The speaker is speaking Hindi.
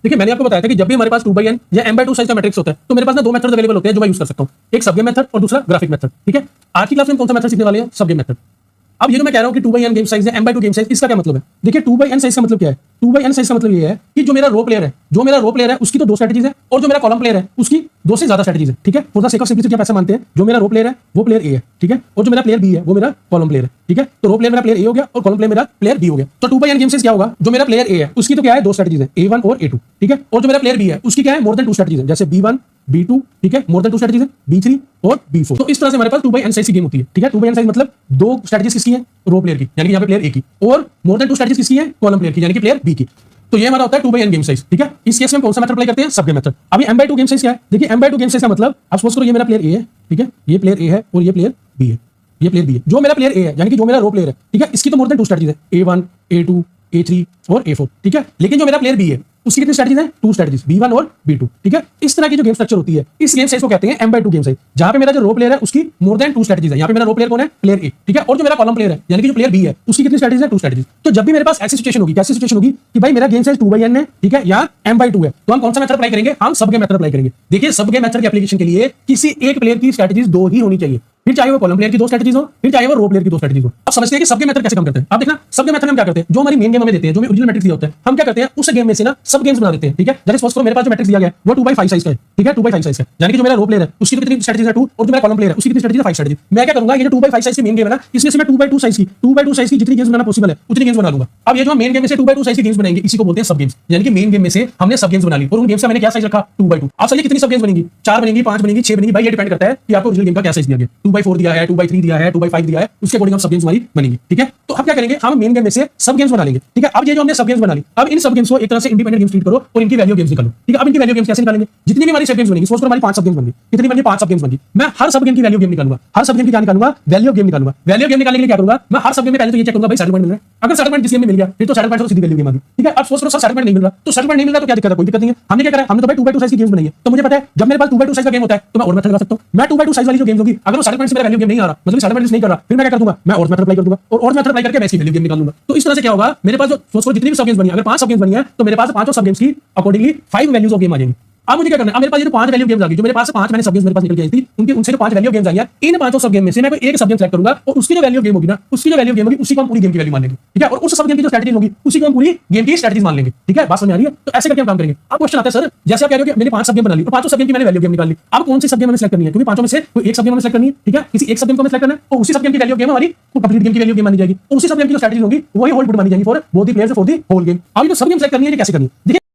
देखिए मैंने आपको बताया था कि जब भी हमारे पास 2/n या m/2 साइज का मैट्रिक्स होता है तो मेरे पास ना दो मेथड अवेलेबल होते हैं जो मैं यूज कर सकता हूं, एक सब गेम मेथड और दूसरा ग्राफिक मेथड। ठीक है, आज की क्लास में हम कौन सा मेथड सीखने वाले हैं? सब गेम मेथड। अब ये जो मैं कह रहा हूं कि 2/n गेम साइज है, m/2 गेम साइज, इसका क्या मतलब है? देखिए 2/n साइज का मतलब क्या है? 2/n साइज का मतलब ये है कि जो मेरा रो प्लेयर है उसकी तो दो स्ट्रेटजीज है और जो मेरा कॉलम प्लेयर है उसकी दो से ज्यादा स्ट्रेटजीज है। ठीक है, for the sake of simplicity आप ऐसा मानते हैं जो मेरा रो प्लेयर है वो प्लेयर ए है, ठीक है, और जो मेरा प्लेयर बी है वो मेरा कॉलम प्लेयर है। ठीक है, तो रो प्लेयर मेरा प्लेयर ए हो गया और कॉलम प्लेयर मेरा प्लेयर बी हो गया। तो 2/n गेम साइज क्या होगा? जो मेरा प्लेयर ए है उसकी तो क्या है, दो स्ट्रेटजीज है, A1 और A2। ठीक है, और जो मेरा प्लेयर बी है उसकी क्या है, मोर देन 2 स्ट्रेटजीज है, जैसे B1 B2, ठीक है, मोर देन 2 स्ट्रेटजीज है, B3 और B4। तो इस तरह से हमारे पास 2/n साइज की गेम होती है। ठीक है, 2/n साइज मतलब दो स्ट्रेटजीज किसकी है? रो प्लेयर की, यानी कि यहाँ पे प्लेयर ए की, और मोर देन 2 स्ट्रेटजीज किसकी है? कॉलम प्लेयर की, यानी कि प्लेयर बी की। तो ये हमारा होता है 2/n गेम साइज। ठीक है, इस केस में कौन सा मेथड अप्लाई करते हैं? सब गेम मेथड। अभी m/2 गेम साइज क्या है? देखिए m/2 गेम साइज का मतलब आप सपोज करो ये मेरा प्लेयर ए है, ठीक है, ये प्लेयर ए है और ये प्लेयर बी है, ये प्लेयर बी है। जो मेरा प्लेयर ए है यानी कि जो मेरा रो प्लेयर है, ठीक है, इसकी तो मोर देन 2 स्ट्रेटजीज है, A1 A2 A3 और A4। ठीक है, लेकिन जो मेरा प्लेयर बी है उसकी कितनी स्ट्रेटजीज है? 2 स्ट्रेटजीज, B1 और B2। ठीक है, इस तरह की जो गेम स्ट्रक्चर होती है इस गेम साइज को कहते हैं m/2 गेम साइज, जहां पे मेरा जो रो प्लेयर है उसकी मोर देन 2 स्ट्रेटजीज है। यहाँ पे मेरा रो प्लेयर कौन है? प्लेयर ए। ठीक है, और जो मेरा कॉलम प्लेयर है यानी कि जो प्लेयर बी है उसकी कितनी स्ट्रेटजीज है? 2 स्ट्रेटजीज। तो जब भी मेरे पास ऐसी सिचुएशन होगी, कैसी सिचुएशन होगी कि भाई मेरा गेम साइज 2/n है, ठीक है, या m/2 है, तो हम कौन सा मेथड अप्लाई करेंगे? हम सब गेम मेथड अप्लाई करेंगे। देखिए सब गेम मेथड के एप्लीकेशन के लिए किसी एक प्लेयर की स्ट्रेटजीज दो ही होनी चाहिए, फिर चाहे वो कॉलम प्लेयर की दो स्ट्रेटजीज हो, फिर चाहे वो रो प्लेयर की दो स्ट्रेटजीज हो। अब समझते हैं कि सब गेम मेथड कैसे काम करते हैं। आप देखना सब गेम मेथड में हम क्या करते हैं, जो हमारी मेन गेम हमें देते हैं, जो हमें ओरिजिनल मैट्रिक्स दिया होता है, हम क्या करते हैं उस गेम में से ना सब गेम्स बना देते हैं। ठीक है, जैसे सपोज करो मेरे पास जो मैट्रिक्स दिया गया है वो 2/5 साइज का है। ठीक है, 2/5 साइज का, यानी कि जो मेरा रो प्लेयर है उसकी तो कितनी स्ट्रेटजीज है? 2, और जो मेरा कॉलम प्लेयर है उसकी कितनी स्ट्रेटजीज है? 5 स्ट्रेटजीज। मैं क्या करूंगा, ये जो 2/5 साइज की मेन गेम है ना, इसमें से मैं 2/2 साइज की जितनी गेम्स बनाना पॉसिबल है उतनी गेम्स बना लूंगा। अब ये जो मेन गेम में से 2/2 साइज की गेम्स बनाएंगे इसी को बोलते हैं सब गेम्स, यानी कि मेन गेम में से हमने सब गेम्स बना ली और उन गेम्स का मैंने क्या साइज रखा? 2/2। आप समझिए कितनी सब गेम्स बनेंगी? 4 बनेंगी, 5 बनेंगी, 6 बनेंगी, भाई ये डिपेंड करता है कि आपको ओरिजिनल गेम का क्या साइज दिया गया। 2/4 दिया है, 2/3 दिया है, 2/5 दिया है, उसके अकॉर्डिंग हम सब गेम्स हमारी बनेंगी। ठीक है, तो हम क्या करेंगे, हम मेन गेम में से सब गेम्स बना लेंगे। ठीक है, अब ये जो हमने सब गेम्स बना ली, अब इन सब गेम्स को एक तरह से इंडिपेंडेंट गेम्स ट्रीट करो और इनकी वैल्यू गेम्स निकालो। ठीक है, अब इनकी वैल्यू गेम्स कैसे निकालेंगे? जितनी भी हमारी सब गेम्स बनेगी, सपोज करो हमारी 5 सब गेम्स बनेगी, कितनी बनेगी? 5 सब गेम्स बनेगी। मैं हर सब गेम की वैल्यू गेम निकालूंगा। हर सब गेम की क्या निकालूंगा? वैल्यू गेम निकालूंगा। वैल्यू गेम निकालने के लिए क्या करूंगा? मैं हर सब गेम में पहले तो ये चेक करूंगा भाई सेटलमेंट मिल रहा है। अगर सेटलमेंट जिस गेम में मिल गया फिर तो सेटलमेंट तो सीधी वैल्यू गेम आ गई। ठीक है, अब सपोज करो सर सेटलमेंट नहीं मिल रहा, तो सेटलमेंट नहीं मिल रहा तो क्या दिक्कत है? कोई दिक्कत नहीं है। हमने क्या करा है, हमने तो भाई 2/2 साइज की गेम्स बनाई है। तो मुझे पता है जब मेरे पास 2/2 साइज का गेम होता है तो मैं और मेथड लगा सकता हूं। मैं 2/2 साइज वाली जो गेम्स होगी अगर वो सेटलमेंट से मेरा वैल्यू गेम नहीं आ रहा, मतलब सेटलमेंट नहीं कर रहा, फिर मैं क्या कर दूंगा? मैं और मेथड अप्लाई कर दूंगा और मेथड अप्लाई करके मैं इसकी वैल्यू गेम निकाल लूंगा। तो इस तरह से क्या होगा, मेरे पास जो सपोज करो जितनी भी सब गेम्स बनी है, अगर 5 सब गेम्स बनी है तो मेरे पास 5 सब गेम्स की अकॉर्डिंगली 5 वैल्यूज ऑफ गेम आ जाएंगी। अब मुझे क्या करना है, अब मेरे पास ये जो 5 वैल्यू गेम्स आ गई, जो मेरे पास 5 मैंने सब गेम्स मेरे पास निकल के आई थी, उनसे जो 5 वैल्यू गेम्स आई है, इन 5 सब गेम में से मैं कोई एक सब गेम सेलेक्ट करूंगा और उसकी जो वैल्यू गेम होगी ना, उसकी जो वैल्यू गेम होगी उसी को हम पूरी गेम की वैल्यू मान लेंगे। ठीक है, और उस सब गेम की जो स्ट्रेटजी होगी उसी को हम पूरी गेम की स्ट्रेटजी मान लेंगे। ठीक है, बात समझ आ रही है? तो ऐसे करके हम काम करेंगे। अब क्वेश्चन आता है सर, जैसे आप कह रहे हो कि मैंने 5 सब गेम बना ली और 5 सब गेम की मैंने वैल्यू गेम निकाल ली, अब कौन सी सब गेम हमें सेलेक्ट करनी है? क्योंकि पांचों में से कोई एक सब गेम हमें सेलेक्ट करनी है। ठीक है, किसी एक सब गेम को हमें सेलेक्ट करना है और उसी सब गेम की वैल्यू गेम हमारी कंप्लीट गेम की वैल्यू गेम मानी जाएगी और उसी सब गेम की जो स्ट्रेटजी होगी वही होल पुट मानी जाएगी for both the players for the whole game. अब ये जो सब गेम सेलेक्ट करनी है ये कैसे करनी है? देखिए